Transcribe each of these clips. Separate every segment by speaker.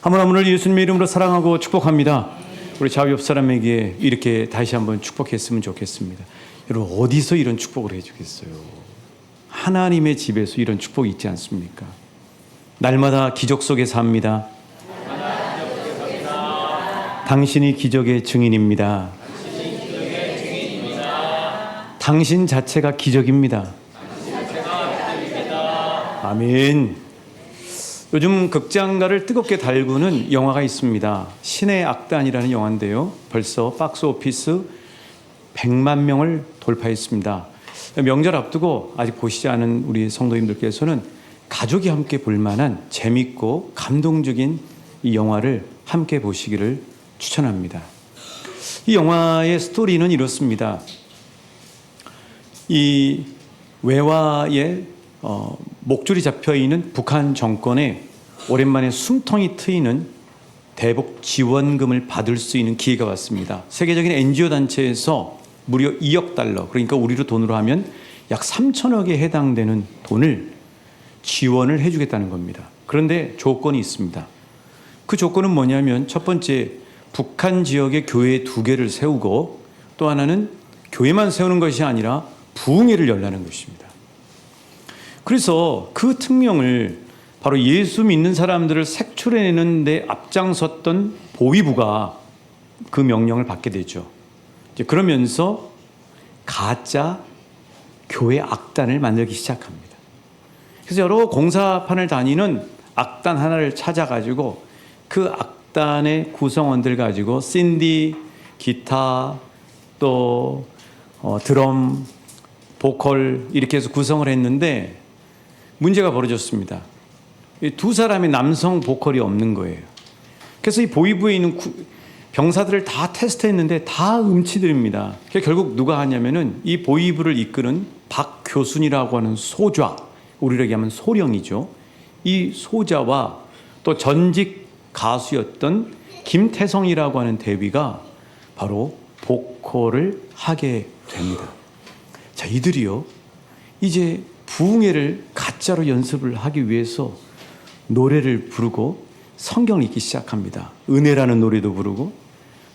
Speaker 1: 한번 오늘 예수님의 이름으로 사랑하고 축복합니다. 우리 좌우 옆 사람에게 이렇게 다시 한번 축복했으면 좋겠습니다. 여러분, 어디서 이런 축복을 해주겠어요? 하나님의 집에서 이런 축복이 있지 않습니까? 날마다 기적 속에 삽니다. 당신이 기적의 증인입니다. 당신 자체가 기적입니다. 아멘. 요즘 극장가를 뜨겁게 달구는 영화가 있습니다. 신의 악단이라는 영화인데요. 벌써 박스 오피스 100만 명을 돌파했습니다. 명절 앞두고 아직 보시지 않은 우리 성도님들께서는 가족이 함께 볼 만한 재밌고 감동적인 이 영화를 함께 보시기를 추천합니다. 이 영화의 스토리는 이렇습니다. 이 외화에 목줄이 잡혀있는 북한 정권에 오랜만에 숨통이 트이는 대북 지원금을 받을 수 있는 기회가 왔습니다. 세계적인 NGO 단체에서 무려 2억 달러, 그러니까 우리로 돈으로 하면 약 3천억에 해당되는 돈을 지원을 해주겠다는 겁니다. 그런데 조건이 있습니다. 그 조건은 뭐냐면 첫 번째, 북한 지역에 교회 2개를 세우고 또 하나는 교회만 세우는 것이 아니라 부흥회를 열라는 것입니다. 그래서 그 특명을 바로 예수 믿는 사람들을 색출해내는 데 앞장섰던 보위부가 그 명령을 받게 되죠. 이제 그러면서 가짜 교회 악단을 만들기 시작합니다. 그래서 여러 공사판을 다니는 악단 하나를 찾아가지고 그 악단의 구성원들 가지고 신디, 기타, 또 드럼, 보컬 이렇게 해서 구성을 했는데 문제가 벌어졌습니다. 두 사람의 남성 보컬이 없는 거예요. 그래서 이 보위부에 있는 병사들을 다 테스트했는데 다 음치들입니다. 결국 누가 하냐면은 이 보위부를 이끄는 박교순이라고 하는 소좌, 우리로 얘기하면 소령이죠. 이 소자와 또 전직 가수였던 김태성이라고 하는 대위가 바로 보컬을 하게 됩니다. 자, 이들이요, 이제 부흥회를 가짜로 연습을 하기 위해서 노래를 부르고 성경을 읽기 시작합니다. 은혜라는 노래도 부르고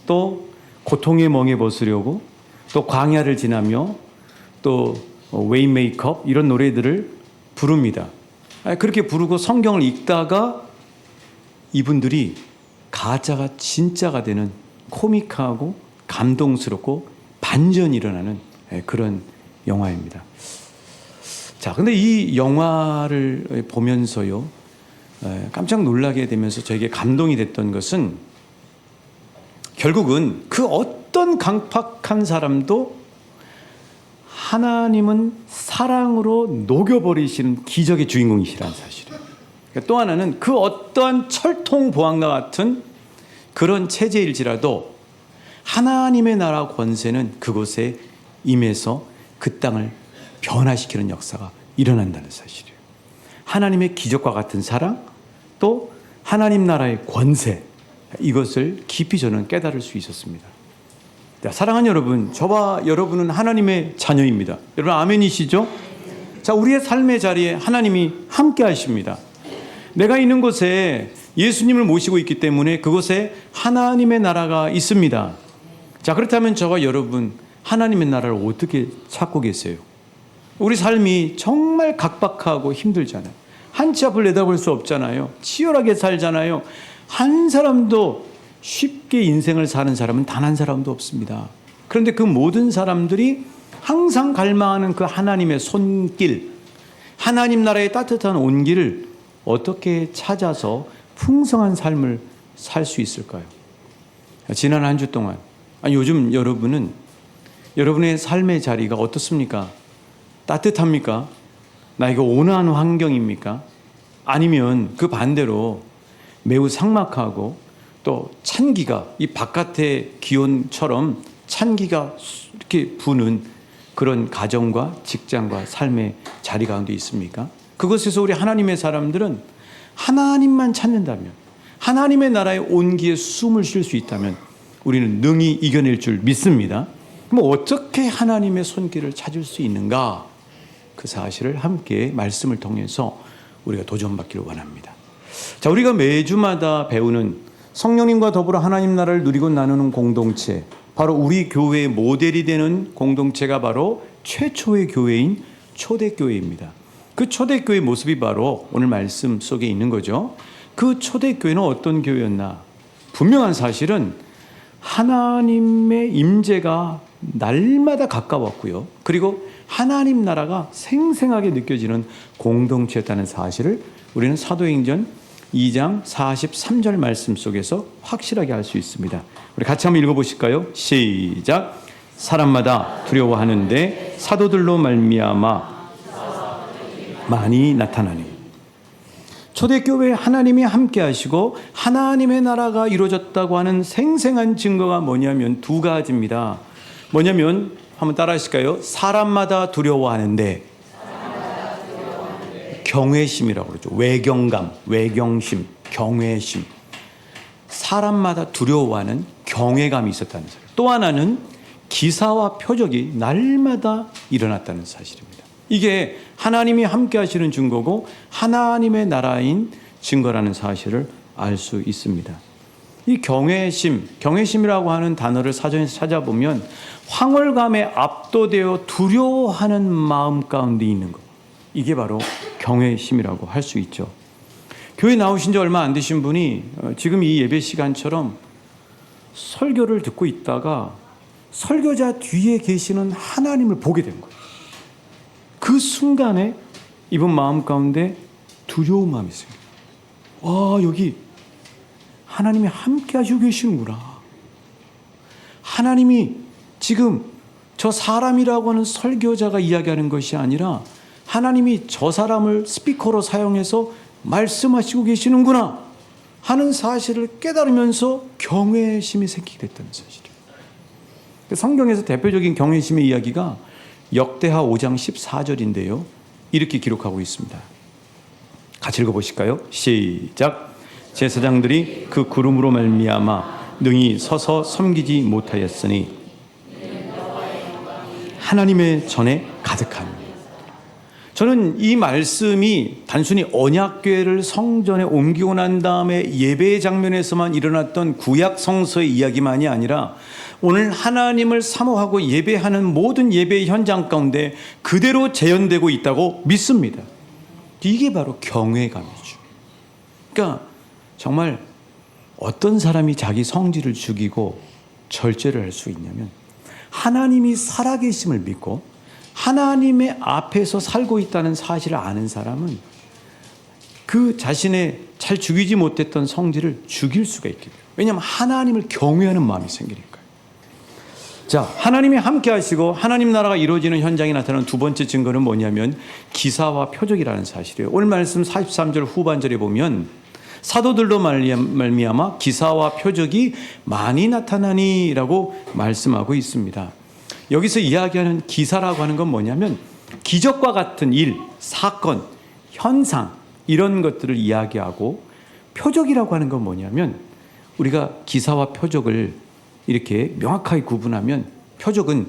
Speaker 1: 또 고통의 멍에 벗으려고 또 광야를 지나며 또 웨이메이크업 이런 노래들을 부릅니다. 그렇게 부르고 성경을 읽다가 이분들이 가짜가 진짜가 되는 코믹하고 감동스럽고 반전이 일어나는 그런 영화입니다. 자, 근데 이 영화를 보면서요, 깜짝 놀라게 되면서 저에게 감동이 됐던 것은 결국은 그 어떤 강팍한 사람도 하나님은 사랑으로 녹여버리시는 기적의 주인공이시라는 사실이에요. 또 하나는 그 어떠한 철통보안과 같은 그런 체제일지라도 하나님의 나라 권세는 그곳에 임해서 그 땅을 변화시키는 역사가 일어난다는 사실이에요. 하나님의 기적과 같은 사랑, 또 하나님 나라의 권세, 이것을 깊이 저는 깨달을 수 있었습니다. 자, 사랑하는 여러분, 저와 여러분은 하나님의 자녀입니다. 여러분 아멘이시죠? 자, 우리의 삶의 자리에 하나님이 함께 하십니다. 내가 있는 곳에 예수님을 모시고 있기 때문에 그곳에 하나님의 나라가 있습니다. 자, 그렇다면 저와 여러분 하나님의 나라를 어떻게 찾고 계세요? 우리 삶이 정말 각박하고 힘들잖아요. 한 치 앞을 내다볼 수 없잖아요. 치열하게 살잖아요. 한 사람도 쉽게 인생을 사는 사람은 단 한 사람도 없습니다. 그런데 그 모든 사람들이 항상 갈망하는 그 하나님의 손길, 하나님 나라의 따뜻한 온기를 어떻게 찾아서 풍성한 삶을 살 수 있을까요? 지난 한 주 동안, 요즘 여러분은 여러분의 삶의 자리가 어떻습니까? 따뜻합니까? 나에게 온화한 환경입니까? 아니면 그 반대로 매우 삭막하고 또 찬기가, 이 바깥의 기온처럼 찬기가 이렇게 부는 그런 가정과 직장과 삶의 자리 가운데 있습니까? 그것에서 우리 하나님의 사람들은 하나님만 찾는다면, 하나님의 나라의 온기에 숨을 쉴 수 있다면 우리는 능히 이겨낼 줄 믿습니다. 그럼 어떻게 하나님의 손길을 찾을 수 있는가? 그 사실을 함께 말씀을 통해서 우리가 도전받기를 원합니다. 자, 우리가 매주마다 배우는 성령님과 더불어 하나님 나라를 누리고 나누는 공동체, 바로 우리 교회의 모델이 되는 공동체가 바로 최초의 교회인 초대교회입니다. 그 초대교회의 모습이 바로 오늘 말씀 속에 있는 거죠. 그 초대교회는 어떤 교회였나? 분명한 사실은 하나님의 임재가 날마다 가까웠고요. 그리고 하나님 나라가 생생하게 느껴지는 공동체였다는 사실을 우리는 사도행전 2장 43절 말씀 속에서 확실하게 알 수 있습니다. 우리 같이 한번 읽어보실까요? 시작. 사람마다 두려워하는데 사도들로 말미암아 많이 나타나니. 초대교회에 하나님이 함께 하시고 하나님의 나라가 이루어졌다고 하는 생생한 증거가 뭐냐면 두 가지입니다. 뭐냐면 한번 따라 하실까요? 사람마다 두려워하는데 경외심이라고 그러죠. 외경감, 외경심, 경외심. 사람마다 두려워하는 경외감이 있었다는 사실. 또 하나는 기사와 표적이 날마다 일어났다는 사실입니다. 이게 하나님이 함께 하시는 증거고 하나님의 나라인 증거라는 사실을 알 수 있습니다. 이 경외심, 경외심이라고 하는 단어를 사전에서 찾아보면 황홀감에 압도되어 두려워하는 마음 가운데 있는 것. 이게 바로 경외심이라고 할 수 있죠. 교회 나오신 지 얼마 안 되신 분이 지금 이 예배 시간처럼 설교를 듣고 있다가 설교자 뒤에 계시는 하나님을 보게 된 거예요. 그 순간에 이분 마음 가운데 두려운 마음이 생겨요. 와, 여기 하나님이 함께 하시고 계시는구나. 하나님이 지금 저 사람이라고 하는 설교자가 이야기하는 것이 아니라 하나님이 저 사람을 스피커로 사용해서 말씀하시고 계시는구나 하는 사실을 깨달으면서 경외심이 생기게 됐다는 사실이에요. 성경에서 대표적인 경외심의 이야기가 역대하 5장 14절인데요. 이렇게 기록하고 있습니다. 같이 읽어보실까요? 시작. 제사장들이 그 구름으로 말미암아 능히 서서 섬기지 못하였으니 하나님의 전에 가득함. 저는 이 말씀이 단순히 언약궤를 성전에 옮기고 난 다음에 예배 장면에서만 일어났던 구약 성서의 이야기만이 아니라 오늘 하나님을 사모하고 예배하는 모든 예배 현장 가운데 그대로 재현되고 있다고 믿습니다. 이게 바로 경외감이죠. 그러니까 정말 어떤 사람이 자기 성질을 죽이고 절제를 할 수 있냐면 하나님이 살아계심을 믿고 하나님의 앞에서 살고 있다는 사실을 아는 사람은 그 자신의 잘 죽이지 못했던 성질을 죽일 수가 있게 돼요. 왜냐하면 하나님을 경외하는 마음이 생기니까요. 자, 하나님이 함께 하시고 하나님 나라가 이루어지는 현장에 나타나는 두 번째 증거는 뭐냐면 기사와 표적이라는 사실이에요. 오늘 말씀 43절 후반절에 보면 사도들로 말미암아 기사와 표적이 많이 나타나니라고 말씀하고 있습니다. 여기서 이야기하는 기사라고 하는 건 뭐냐면 기적과 같은 일, 사건, 현상 이런 것들을 이야기하고 표적이라고 하는 건 뭐냐면 우리가 기사와 표적을 이렇게 명확하게 구분하면 표적은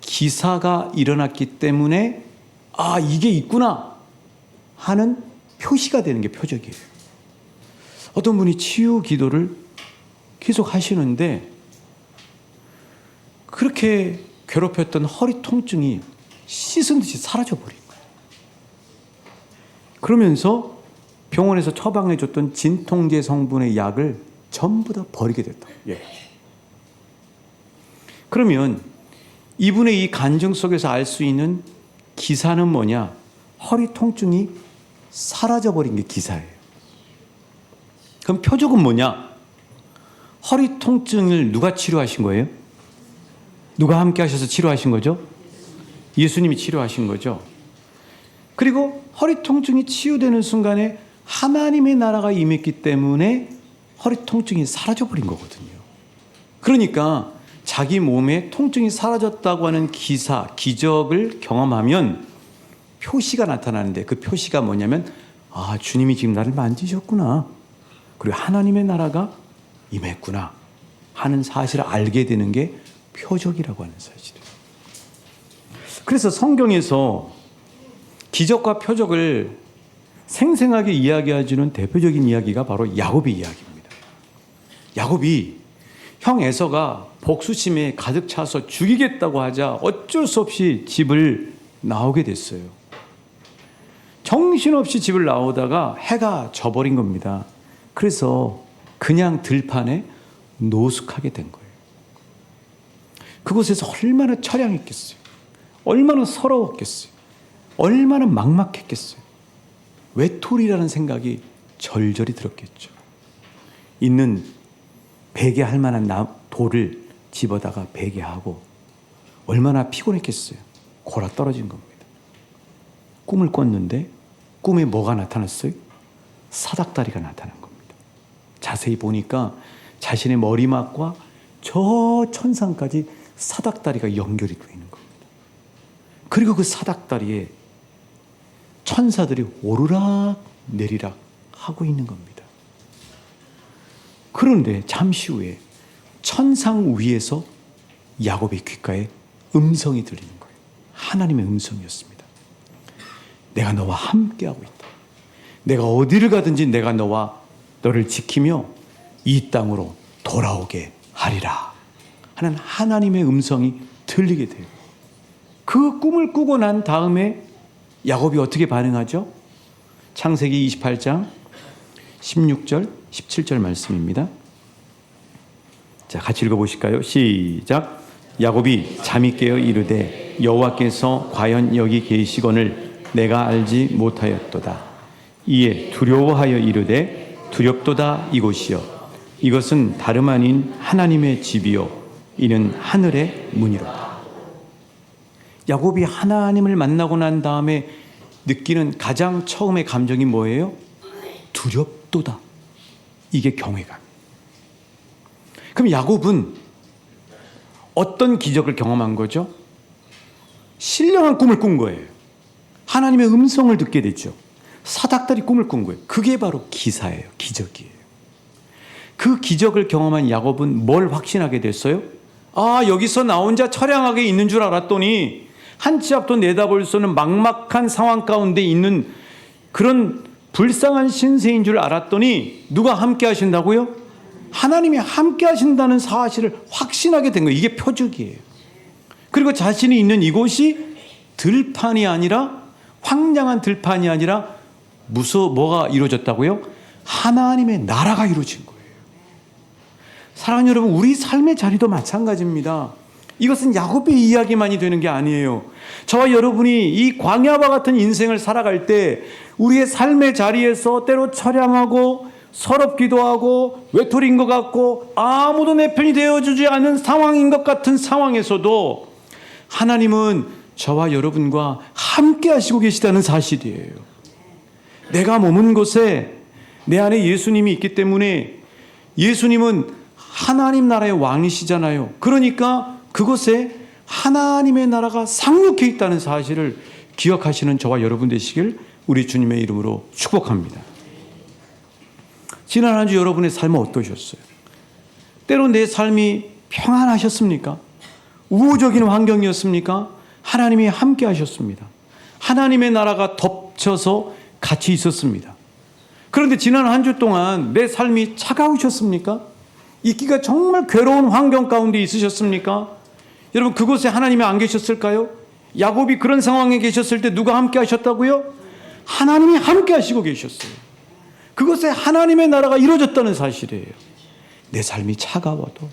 Speaker 1: 기사가 일어났기 때문에 아, 이게 있구나 하는 표시가 되는 게 표적이에요. 어떤 분이 치유 기도를 계속 하시는데 그렇게 괴롭혔던 허리 통증이 씻은 듯이 사라져버린 거예요. 그러면서 병원에서 처방해줬던 진통제 성분의 약을 전부 다 버리게 됐다. 예. 그러면 이분의 이 간증 속에서 알 수 있는 기사는 뭐냐? 허리 통증이 사라져버린 게 기사예요. 그럼 표적은 뭐냐? 허리 통증을 누가 치료하신 거예요? 누가 함께 하셔서 치료하신 거죠? 예수님이 치료하신 거죠. 그리고 허리 통증이 치유되는 순간에 하나님의 나라가 임했기 때문에 허리 통증이 사라져버린 거거든요. 그러니까 자기 몸에 통증이 사라졌다고 하는 기사, 기적을 경험하면 표시가 나타나는데 그 표시가 뭐냐면 아, 주님이 지금 나를 만지셨구나. 그리고 하나님의 나라가 임했구나 하는 사실을 알게 되는 게 표적이라고 하는 사실이에요. 그래서 성경에서 기적과 표적을 생생하게 이야기해주는 대표적인 이야기가 바로 야곱의 이야기입니다. 야곱이 형 에서가 복수심에 가득 차서 죽이겠다고 하자 어쩔 수 없이 집을 나오게 됐어요. 정신없이 집을 나오다가 해가 져버린 겁니다. 그래서 그냥 들판에 노숙하게 된 거예요. 그곳에서 얼마나 처량했겠어요. 얼마나 서러웠겠어요. 얼마나 막막했겠어요. 외톨이라는 생각이 절절히 들었겠죠. 있는 베개할 만한 돌을 집어다가 베개하고 얼마나 피곤했겠어요. 골아 떨어진 겁니다. 꿈을 꿨는데 꿈에 뭐가 나타났어요? 사닥다리가 나타난 겁니다. 자세히 보니까 자신의 머리맡과 저 천상까지 사닥다리가 연결이 되어 있는 겁니다. 그리고 그 사닥다리에 천사들이 오르락 내리락 하고 있는 겁니다. 그런데 잠시 후에 천상 위에서 야곱의 귓가에 음성이 들리는 거예요. 하나님의 음성이었습니다. 내가 너와 함께하고 있다. 내가 어디를 가든지 내가 너를 지키며 이 땅으로 돌아오게 하리라 하는 하나님의 음성이 들리게 돼요. 그 꿈을 꾸고 난 다음에 야곱이 어떻게 반응하죠? 창세기 28장 16절 17절 말씀입니다. 자, 같이 읽어보실까요? 시작. 야곱이 잠이 깨어 이르되 여호와께서 과연 여기 계시거늘 내가 알지 못하였도다. 이에 두려워하여 이르되 두렵도다 이곳이여 이것은 다름 아닌 하나님의 집이요 이는 하늘의 문이로다. 야곱이 하나님을 만나고 난 다음에 느끼는 가장 처음의 감정이 뭐예요? 두렵도다. 이게 경외감. 그럼 야곱은 어떤 기적을 경험한 거죠? 신령한 꿈을 꾼 거예요. 하나님의 음성을 듣게 됐죠. 사닥다리 꿈을 꾼 거예요. 그게 바로 기사예요. 기적이에요. 그 기적을 경험한 야곱은 뭘 확신하게 됐어요? 아, 여기서 나 혼자 처량하게 있는 줄 알았더니 한 치 앞도 내다볼 수 없는 막막한 상황 가운데 있는 그런 불쌍한 신세인 줄 알았더니 누가 함께 하신다고요? 하나님이 함께 하신다는 사실을 확신하게 된 거예요. 이게 표적이에요. 그리고 자신이 있는 이곳이 들판이 아니라 황량한 들판이 아니라 뭐가 이루어졌다고요? 하나님의 나라가 이루어진 거예요. 사랑하는 여러분, 우리 삶의 자리도 마찬가지입니다. 이것은 야곱의 이야기만이 되는 게 아니에요. 저와 여러분이 이 광야와 같은 인생을 살아갈 때 우리의 삶의 자리에서 때로 처량하고 서럽기도 하고 외톨이인 것 같고 아무도 내 편이 되어주지 않는 상황인 것 같은 상황에서도 하나님은 저와 여러분과 함께 하시고 계시다는 사실이에요. 내가 머문 곳에 내 안에 예수님이 있기 때문에 예수님은 하나님 나라의 왕이시잖아요. 그러니까 그곳에 하나님의 나라가 상륙해 있다는 사실을 기억하시는 저와 여러분 되시길 우리 주님의 이름으로 축복합니다. 지난 한 주 여러분의 삶은 어떠셨어요? 때로 내 삶이 평안하셨습니까? 우호적인 환경이었습니까? 하나님이 함께 하셨습니다. 하나님의 나라가 덮쳐서 같이 있었습니다. 그런데 지난 한 주 동안 내 삶이 차가우셨습니까? 있기가 정말 괴로운 환경 가운데 있으셨습니까? 여러분, 그곳에 하나님이 안 계셨을까요? 야곱이 그런 상황에 계셨을 때 누가 함께 하셨다고요? 하나님이 함께 하시고 계셨어요. 그곳에 하나님의 나라가 이루어졌다는 사실이에요. 내 삶이 차가워도,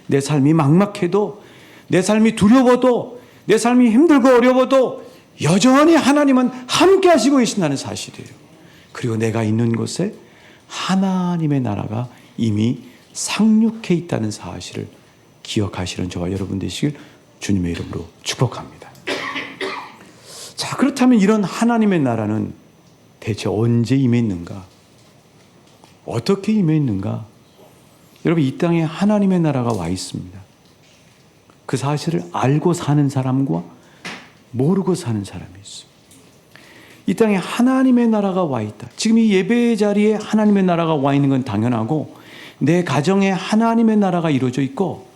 Speaker 1: 내 삶이 막막해도, 내 삶이 두려워도, 내 삶이 힘들고 어려워도 여전히 하나님은 함께 하시고 계신다는 사실이에요. 그리고 내가 있는 곳에 하나님의 나라가 이미 상륙해 있다는 사실을 기억하시는 저와 여러분 되시길 주님의 이름으로 축복합니다. 자, 그렇다면 이런 하나님의 나라는 대체 언제 임했는가? 어떻게 임했는가? 여러분, 이 땅에 하나님의 나라가 와 있습니다. 그 사실을 알고 사는 사람과 모르고 사는 사람이 있어요. 이 땅에 하나님의 나라가 와 있다. 지금 이 예배의 자리에 하나님의 나라가 와 있는 건 당연하고, 내 가정에 하나님의 나라가 이루어져 있고,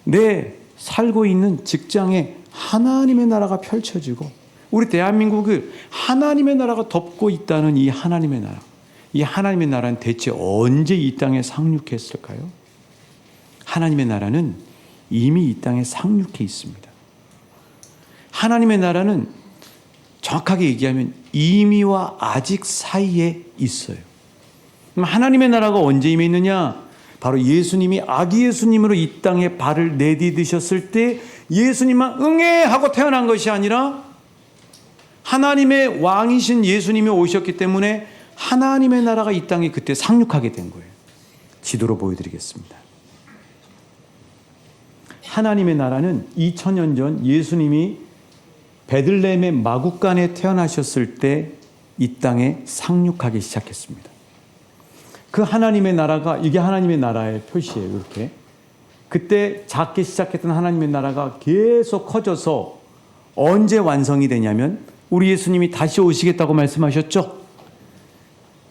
Speaker 1: 내 살고 있는 직장에 하나님의 나라가 펼쳐지고, 우리 대한민국을 하나님의 나라가 덮고 있다는 이 하나님의 나라. 이 하나님의 나라는 대체 언제 이 땅에 상륙했을까요? 하나님의 나라는 이미 이 땅에 상륙해 있습니다. 하나님의 나라는 정확하게 얘기하면 이미와 아직 사이에 있어요. 그럼 하나님의 나라가 언제 임했느냐? 바로 예수님이 아기 예수님으로 이 땅에 발을 내디디셨을 때 예수님만 응애 하고 태어난 것이 아니라 하나님의 왕이신 예수님이 오셨기 때문에 하나님의 나라가 이 땅에 그때 상륙하게 된 거예요. 지도로 보여드리겠습니다. 하나님의 나라는 2000년 전 예수님이 베들레헴의 마구간에 태어나셨을 때 이 땅에 상륙하기 시작했습니다. 그 하나님의 나라가, 이게 하나님의 나라의 표시예요. 이렇게 그때 작게 시작했던 하나님의 나라가 계속 커져서 언제 완성이 되냐면 우리 예수님이 다시 오시겠다고 말씀하셨죠.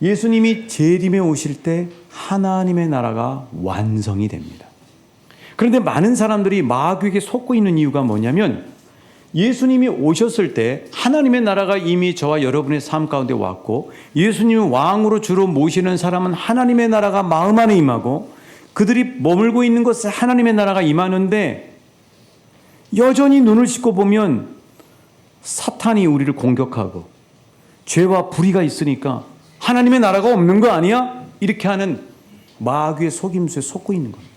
Speaker 1: 예수님이 재림에 오실 때 하나님의 나라가 완성이 됩니다. 그런데 많은 사람들이 마귀에게 속고 있는 이유가 뭐냐면 예수님이 오셨을 때 하나님의 나라가 이미 저와 여러분의 삶 가운데 왔고 예수님을 왕으로 주로 모시는 사람은 하나님의 나라가 마음 안에 임하고 그들이 머물고 있는 곳에 하나님의 나라가 임하는데 여전히 눈을 씻고 보면 사탄이 우리를 공격하고 죄와 불의가 있으니까 하나님의 나라가 없는 거 아니야? 이렇게 하는 마귀의 속임수에 속고 있는 겁니다.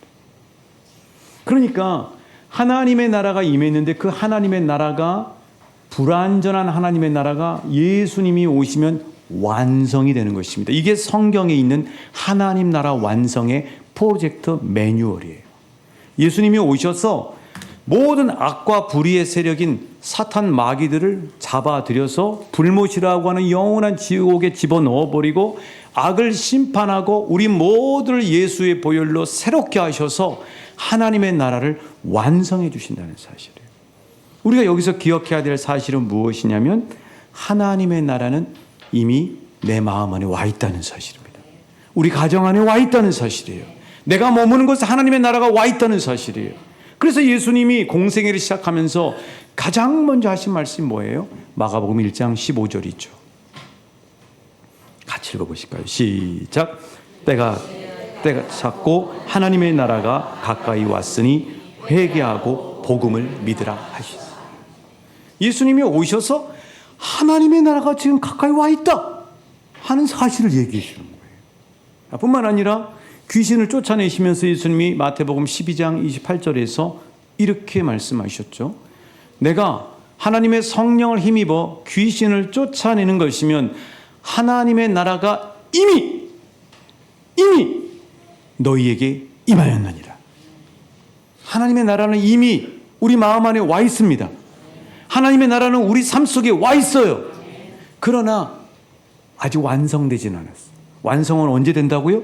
Speaker 1: 그러니까 하나님의 나라가 임했는데 그 하나님의 나라가 불완전한 하나님의 나라가 예수님이 오시면 완성이 되는 것입니다. 이게 성경에 있는 하나님 나라 완성의 프로젝트 매뉴얼이에요. 예수님이 오셔서 모든 악과 불의의 세력인 사탄 마귀들을 잡아들여서 불못이라고 하는 영원한 지옥에 집어넣어버리고 악을 심판하고 우리 모두를 예수의 보혈로 새롭게 하셔서 하나님의 나라를 완성해 주신다는 사실이에요. 우리가 여기서 기억해야 될 사실은 무엇이냐면 하나님의 나라는 이미 내 마음 안에 와 있다는 사실입니다. 우리 가정 안에 와 있다는 사실이에요. 내가 머무는 곳에 하나님의 나라가 와 있다는 사실이에요. 그래서 예수님이 공생애를 시작하면서 가장 먼저 하신 말씀이 뭐예요? 마가복음 1장 15절이죠. 같이 읽어보실까요? 시작. 때가 찼고 하나님의 나라가 가까이 왔으니 회개하고 복음을 믿으라 하시니. 예수님이 오셔서 하나님의 나라가 지금 가까이 와 있다 하는 사실을 얘기해 주는 거예요. 뿐만 아니라 귀신을 쫓아내시면서 예수님이 마태복음 12장 28절에서 이렇게 말씀하셨죠. 내가 하나님의 성령을 힘입어 귀신을 쫓아내는 것이면 하나님의 나라가 이미 너희에게 임하였느니라. 하나님의 나라는 이미 우리 마음 안에 와 있습니다. 하나님의 나라는 우리 삶 속에 와 있어요. 그러나 아직 완성되지는 않았어요. 완성은 언제 된다고요?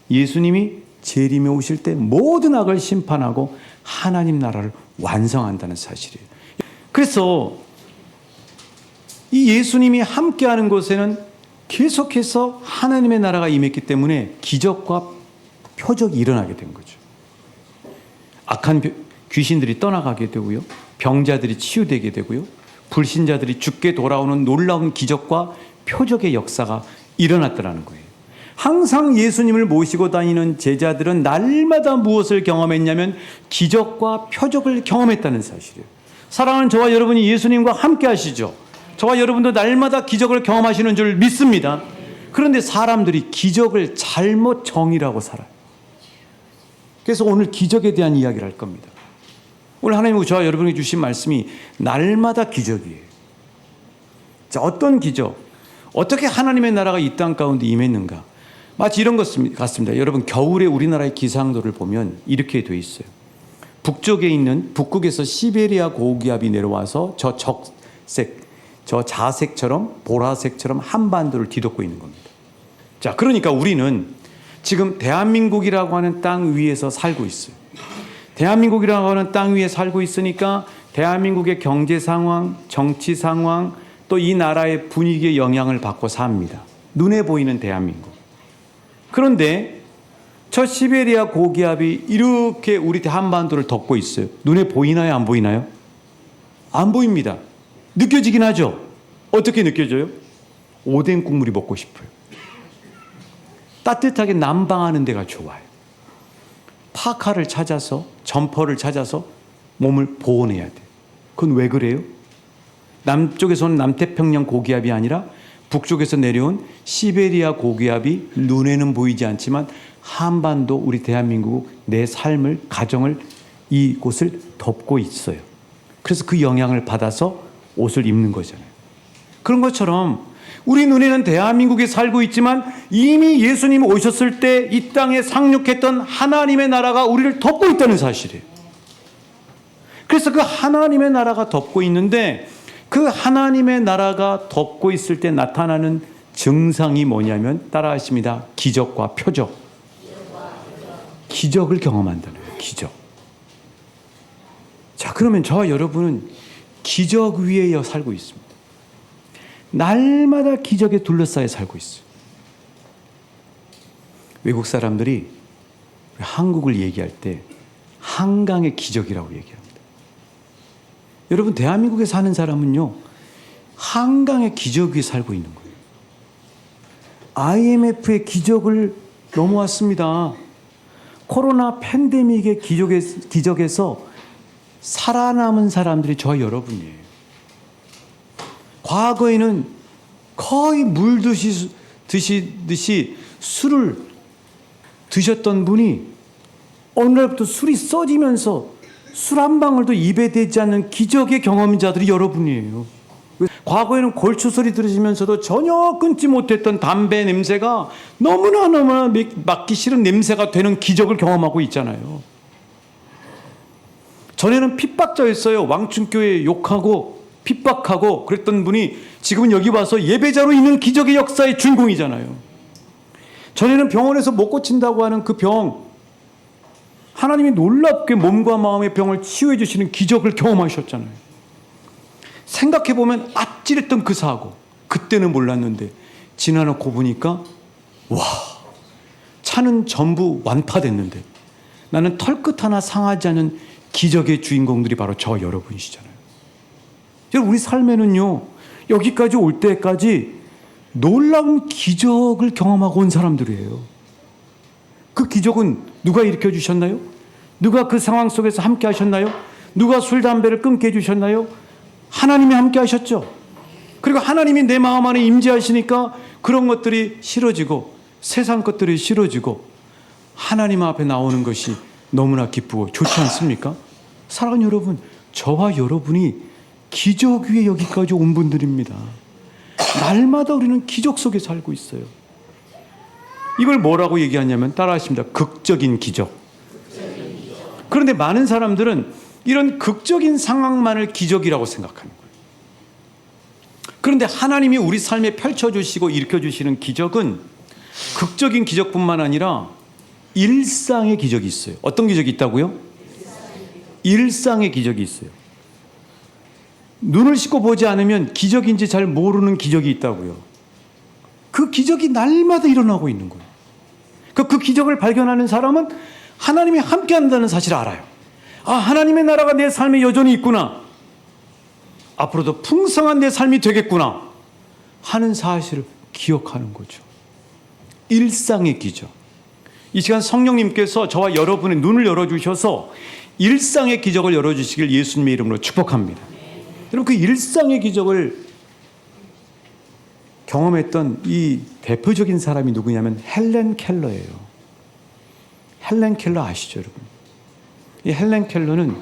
Speaker 1: 예수님이 재림에 오실 때 모든 악을 심판하고 하나님 나라를 완성한다는 사실이에요. 그래서 이 예수님이 함께하는 곳에는 계속해서 하나님의 나라가 임했기 때문에 기적과 표적이 일어나게 된 거죠. 악한 귀신들이 떠나가게 되고요. 병자들이 치유되게 되고요. 불신자들이 죽게 돌아오는 놀라운 기적과 표적의 역사가 일어났더라는 거예요. 항상 예수님을 모시고 다니는 제자들은 날마다 무엇을 경험했냐면 기적과 표적을 경험했다는 사실이에요. 사랑하는 저와 여러분이 예수님과 함께 하시죠. 저와 여러분도 날마다 기적을 경험하시는 줄 믿습니다. 그런데 사람들이 기적을 잘못 정의라고 살아요. 그래서 오늘 기적에 대한 이야기를 할 겁니다. 오늘 하나님이 저와 여러분에게 주신 말씀이 날마다 기적이에요. 자, 어떤 기적? 어떻게 하나님의 나라가 이 땅 가운데 임했는가? 마치 이런 것 같습니다. 여러분, 겨울에 우리나라의 기상도를 보면 이렇게 돼 있어요. 북쪽에 있는 북극에서 시베리아 고기압이 내려와서 저 적색, 저 자색처럼 보라색처럼 한반도를 뒤덮고 있는 겁니다. 자, 그러니까 우리는 지금 대한민국이라고 하는 땅 위에서 살고 있어요. 대한민국이라고 하는 땅 위에 살고 있으니까 대한민국의 경제 상황, 정치 상황, 또 이 나라의 분위기에 영향을 받고 삽니다. 눈에 보이는 대한민국. 그런데 저 시베리아 고기압이 이렇게 우리 한반도를 덮고 있어요. 눈에 보이나요? 안 보이나요? 안 보입니다. 느껴지긴 하죠. 어떻게 느껴져요? 오뎅 국물이 먹고 싶어요. 따뜻하게 난방하는 데가 좋아요. 파카를 찾아서, 점퍼를 찾아서 몸을 보온해야 돼. 그건 왜 그래요? 남쪽에서 온 남태평양 고기압이 아니라 북쪽에서 내려온 시베리아 고기압이 눈에는 보이지 않지만 한반도, 우리 대한민국, 내 삶을, 가정을, 이곳을 덮고 있어요. 그래서 그 영향을 받아서 옷을 입는 거잖아요. 그런 것처럼 우리 눈에는 대한민국에 살고 있지만 이미 예수님이 오셨을 때 이 땅에 상륙했던 하나님의 나라가 우리를 덮고 있다는 사실이에요. 그래서 그 하나님의 나라가 덮고 있는데 그 하나님의 나라가 덮고 있을 때 나타나는 증상이 뭐냐면 따라하십니다. 기적과 표적. 기적을 경험한다는 거예요. 기적. 자, 그러면 저와 여러분은 기적 위에 살고 있습니다. 날마다 기적에 둘러싸여 살고 있어요. 외국 사람들이 한국을 얘기할 때 한강의 기적이라고 얘기합니다. 여러분, 대한민국에 사는 사람은요, 한강의 기적 위에 살고 있는 거예요. IMF의 기적을 넘어왔습니다. 코로나 팬데믹의 기적에서 살아남은 사람들이 저와 여러분이에요. 과거에는 거의 물 드시듯이 술을 드셨던 분이 어느 날부터 술이 써지면서 술 한 방울도 입에 대지 않는 기적의 경험자들이 여러분이에요. 과거에는 골초 소리 들으시면서도 전혀 끊지 못했던 담배 냄새가 너무나 맡기 싫은 냄새가 되는 기적을 경험하고 있잖아요. 전에는 핍박자였어요. 왕춘교회 욕하고 핍박하고 그랬던 분이 지금은 여기 와서 예배자로 있는 기적의 역사의 주인공이잖아요. 전에는 병원에서 못 고친다고 하는 그 병, 하나님이 놀랍게 몸과 마음의 병을 치유해 주시는 기적을 경험하셨잖아요. 생각해보면 아찔했던 그 사고, 그때는 몰랐는데 지나놓고 보니까 와, 차는 전부 완파됐는데 나는 털끝 하나 상하지 않은 기적의 주인공들이 바로 저 여러분이시잖아요. 우리 삶에는요, 여기까지 올 때까지 놀라운 기적을 경험하고 온 사람들이에요. 그 기적은 누가 일으켜 주셨나요? 누가 그 상황 속에서 함께 하셨나요? 누가 술, 담배를 끊게 해주셨나요? 하나님이 함께 하셨죠. 그리고 하나님이 내 마음 안에 임재하시니까 그런 것들이 싫어지고 세상 것들이 싫어지고 하나님 앞에 나오는 것이 너무나 기쁘고 좋지 않습니까? 사랑하는 여러분, 저와 여러분이 기적 위에 여기까지 온 분들입니다. 날마다 우리는 기적 속에 살고 있어요. 이걸 뭐라고 얘기하냐면 따라하십니다. 극적인 기적. 그런데 많은 사람들은 이런 극적인 상황만을 기적이라고 생각하는 거예요. 그런데 하나님이 우리 삶에 펼쳐주시고 일으켜주시는 기적은 극적인 기적뿐만 아니라 일상의 기적이 있어요. 어떤 기적이 있다고요? 일상의 기적이 있어요. 눈을 씻고 보지 않으면 기적인지 잘 모르는 기적이 있다고요. 그 기적이 날마다 일어나고 있는 거예요. 그 기적을 발견하는 사람은 하나님이 함께 한다는 사실을 알아요. 아, 하나님의 나라가 내 삶에 여전히 있구나. 앞으로도 풍성한 내 삶이 되겠구나 하는 사실을 기억하는 거죠. 일상의 기적. 이 시간 성령님께서 저와 여러분의 눈을 열어주셔서 일상의 기적을 열어주시길 예수님의 이름으로 축복합니다. 여러분, 그 일상의 기적을 경험했던 이 대표적인 사람이 누구냐면 헬렌 켈러예요. 헬렌 켈러 아시죠, 여러분? 이 헬렌 켈러는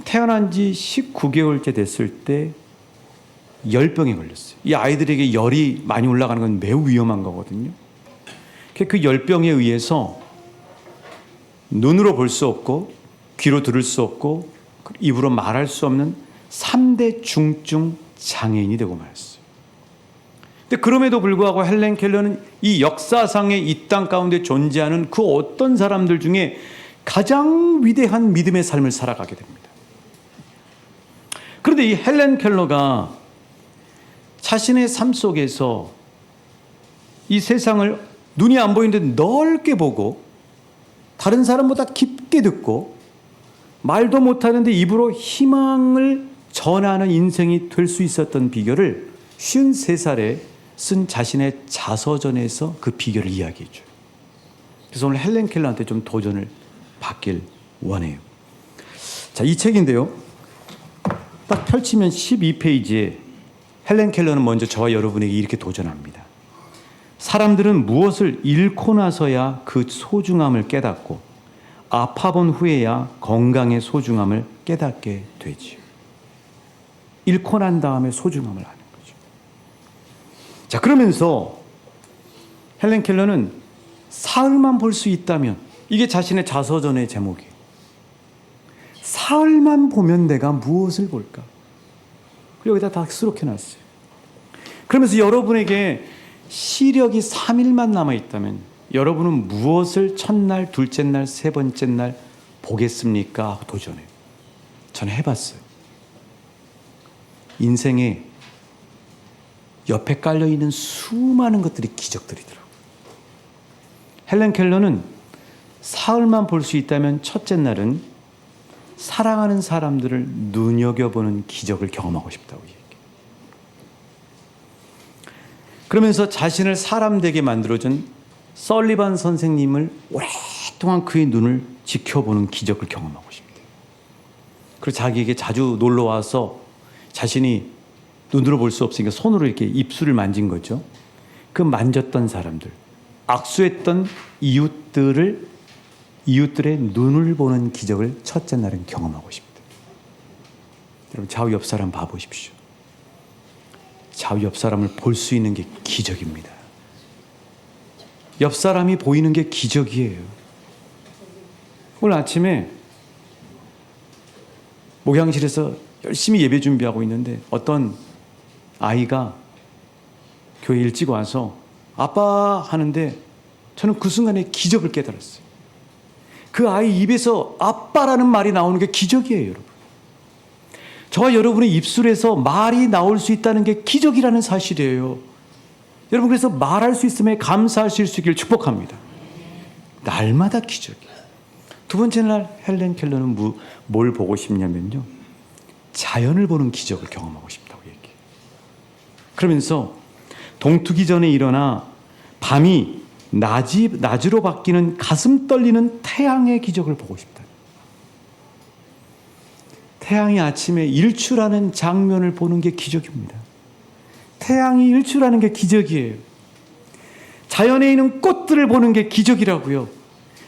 Speaker 1: 태어난 지 19개월째 됐을 때 열병에 걸렸어요. 이 아이들에게 열이 많이 올라가는 건 매우 위험한 거거든요. 그 열병에 의해서 눈으로 볼 수 없고 귀로 들을 수 없고 입으로 말할 수 없는 3대 중증 장애인이 되고 말았어요. 근데 그럼에도 불구하고 헬렌 켈러는 이 역사상의 이 땅 가운데 존재하는 그 어떤 사람들 중에 가장 위대한 믿음의 삶을 살아가게 됩니다. 그런데 이 헬렌 켈러가 자신의 삶 속에서 이 세상을 눈이 안 보이는데 넓게 보고 다른 사람보다 깊게 듣고 말도 못하는데 입으로 희망을 전하는 인생이 될 수 있었던 비결을 53살에 쓴 자신의 자서전에서 그 비결을 이야기해 줘요. 그래서 오늘 헬렌 켈러한테 좀 도전을 받길 원해요. 자, 이 책인데요. 딱 펼치면 12페이지에 헬렌 켈러는 먼저 저와 여러분에게 이렇게 도전합니다. 사람들은 무엇을 잃고 나서야 그 소중함을 깨닫고 아파본 후에야 건강의 소중함을 깨닫게 되지요. 잃고 난 다음에 소중함을 아는 거죠. 자, 그러면서 헬렌 켈러는 사흘만 볼 수 있다면, 이게 자신의 자서전의 제목이에요. 사흘만 보면 내가 무엇을 볼까? 그리고 여기다 다 수록해놨어요. 그러면서 여러분에게 시력이 3일만 남아있다면 여러분은 무엇을 첫날, 둘째 날, 세 번째 날 보겠습니까? 하고 도전해요. 저는 해봤어요. 인생에 옆에 깔려있는 수많은 것들이 기적들이더라고요. 헬렌 켈러는 사흘만 볼 수 있다면 첫째 날은 사랑하는 사람들을 눈여겨보는 기적을 경험하고 싶다고 얘기해요. 그러면서 자신을 사람 되게 만들어준 설리반 선생님을 오랫동안 그의 눈을 지켜보는 기적을 경험하고 싶대요. 그리고 자기에게 자주 놀러와서 자신이 눈으로 볼 수 없으니까 손으로 이렇게 입술을 만진 거죠. 그 만졌던 사람들, 악수했던 이웃들의 눈을 보는 기적을 첫째 날은 경험하고 싶대요. 여러분, 좌우 옆 사람 봐보십시오. 좌우 옆 사람을 볼 수 있는 게 기적입니다. 옆 사람이 보이는 게 기적이에요. 오늘 아침에 목양실에서 열심히 예배 준비하고 있는데 어떤 아이가 교회 일찍 와서 아빠 하는데 저는 그 순간에 기적을 깨달았어요. 그 아이 입에서 아빠라는 말이 나오는 게 기적이에요, 여러분. 저와 여러분의 입술에서 말이 나올 수 있다는 게 기적이라는 사실이에요. 여러분, 그래서 말할 수 있음에 감사하실 수 있기를 축복합니다. 날마다 기적이에요. 두 번째 날 헬렌 켈러는 뭘 보고 싶냐면요, 자연을 보는 기적을 경험하고 싶다고 얘기해요. 그러면서 동트기 전에 일어나 밤이 낮으로 바뀌는 가슴 떨리는 태양의 기적을 보고 싶다. 태양이 아침에 일출하는 장면을 보는 게 기적입니다. 태양이 일출하는 게 기적이에요. 자연에 있는 꽃들을 보는 게 기적이라고요.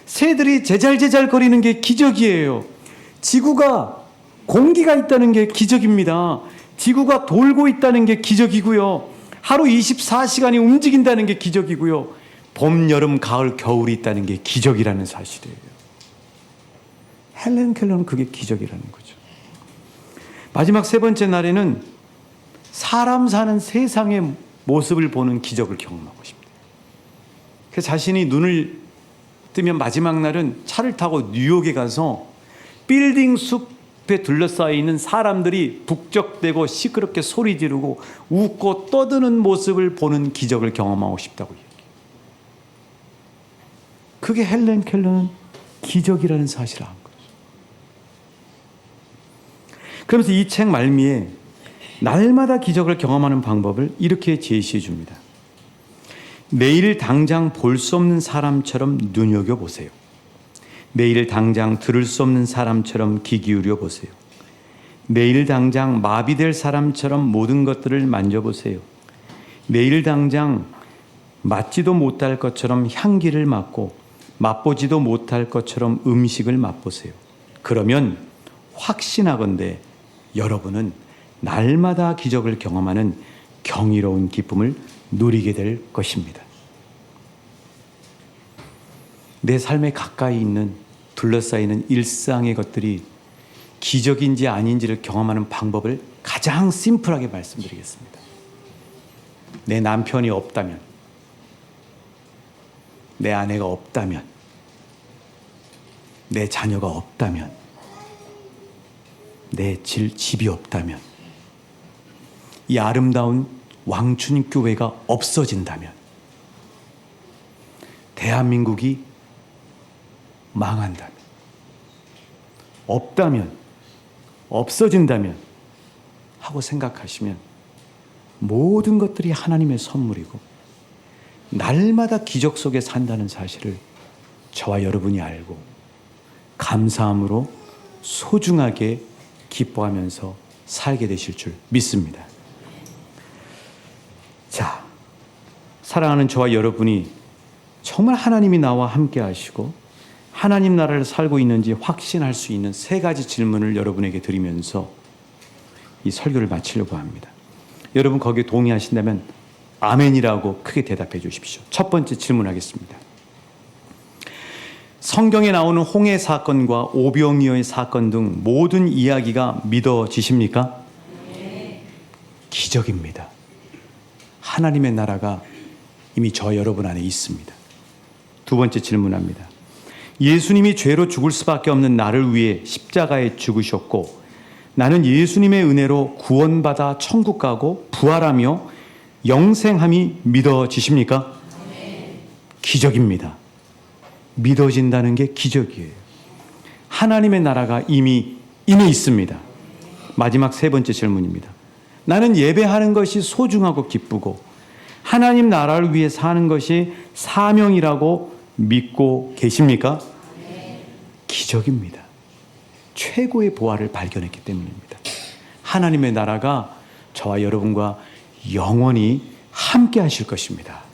Speaker 1: 새들이 제잘제잘 거리는 게 기적이에요. 지구가 공기가 있다는 게 기적입니다. 지구가 돌고 있다는 게 기적이고요. 하루 24시간이 움직인다는 게 기적이고요. 봄, 여름, 가을, 겨울이 있다는 게 기적이라는 사실이에요. 헬렌 켈러는 그게 기적이라는 거죠. 마지막 세 번째 날에는 사람 사는 세상의 모습을 보는 기적을 경험하고 싶대요. 그래서 자신이 눈을 뜨면 마지막 날은 차를 타고 뉴욕에 가서 빌딩 숲에 둘러싸여 있는 사람들이 북적대고 시끄럽게 소리 지르고 웃고 떠드는 모습을 보는 기적을 경험하고 싶다고 얘기해요. 그게 헬렌 켈러는 기적이라는 사실을 안 거죠. 그러면서 이 책 말미에 날마다 기적을 경험하는 방법을 이렇게 제시해 줍니다. 내일 당장 볼 수 없는 사람처럼 눈여겨보세요. 내일 당장 들을 수 없는 사람처럼 귀 기울여 보세요. 내일 당장 마비될 사람처럼 모든 것들을 만져보세요. 내일 당장 맡지도 못할 것처럼 향기를 맡고 맛보지도 못할 것처럼 음식을 맛보세요. 그러면 확신하건대 여러분은 날마다 기적을 경험하는 경이로운 기쁨을 누리게 될 것입니다. 내 삶에 가까이 있는 둘러싸이는 일상의 것들이 기적인지 아닌지를 경험하는 방법을 가장 심플하게 말씀드리겠습니다. 내 남편이 없다면, 내 아내가 없다면, 내 자녀가 없다면, 내 집이 없다면, 이 아름다운 왕춘교회가 없어진다면, 대한민국이 망한다면, 없다면, 없어진다면 하고 생각하시면 모든 것들이 하나님의 선물이고 날마다 기적 속에 산다는 사실을 저와 여러분이 알고 감사함으로 소중하게 기뻐하면서 살게 되실 줄 믿습니다. 자, 사랑하는 저와 여러분이 정말 하나님이 나와 함께 하시고 하나님 나라를 살고 있는지 확신할 수 있는 세 가지 질문을 여러분에게 드리면서 이 설교를 마치려고 합니다. 여러분 거기에 동의하신다면 아멘이라고 크게 대답해 주십시오. 첫 번째 질문하겠습니다. 성경에 나오는 홍해 사건과 오병이어의 사건 등 모든 이야기가 믿어지십니까? 네. 기적입니다. 하나님의 나라가 이미 저 여러분 안에 있습니다. 두 번째 질문합니다. 예수님이 죄로 죽을 수밖에 없는 나를 위해 십자가에 죽으셨고 나는 예수님의 은혜로 구원받아 천국 가고 부활하며 영생함이 믿어지십니까? 네. 기적입니다. 믿어진다는 게 기적이에요. 하나님의 나라가 이미 있습니다. 마지막 세 번째 질문입니다. 나는 예배하는 것이 소중하고 기쁘고 하나님 나라를 위해 사는 것이 사명이라고 믿고 계십니까? 네. 기적입니다. 최고의 보화를 발견했기 때문입니다. 하나님의 나라가 저와 여러분과 영원히 함께 하실 것입니다.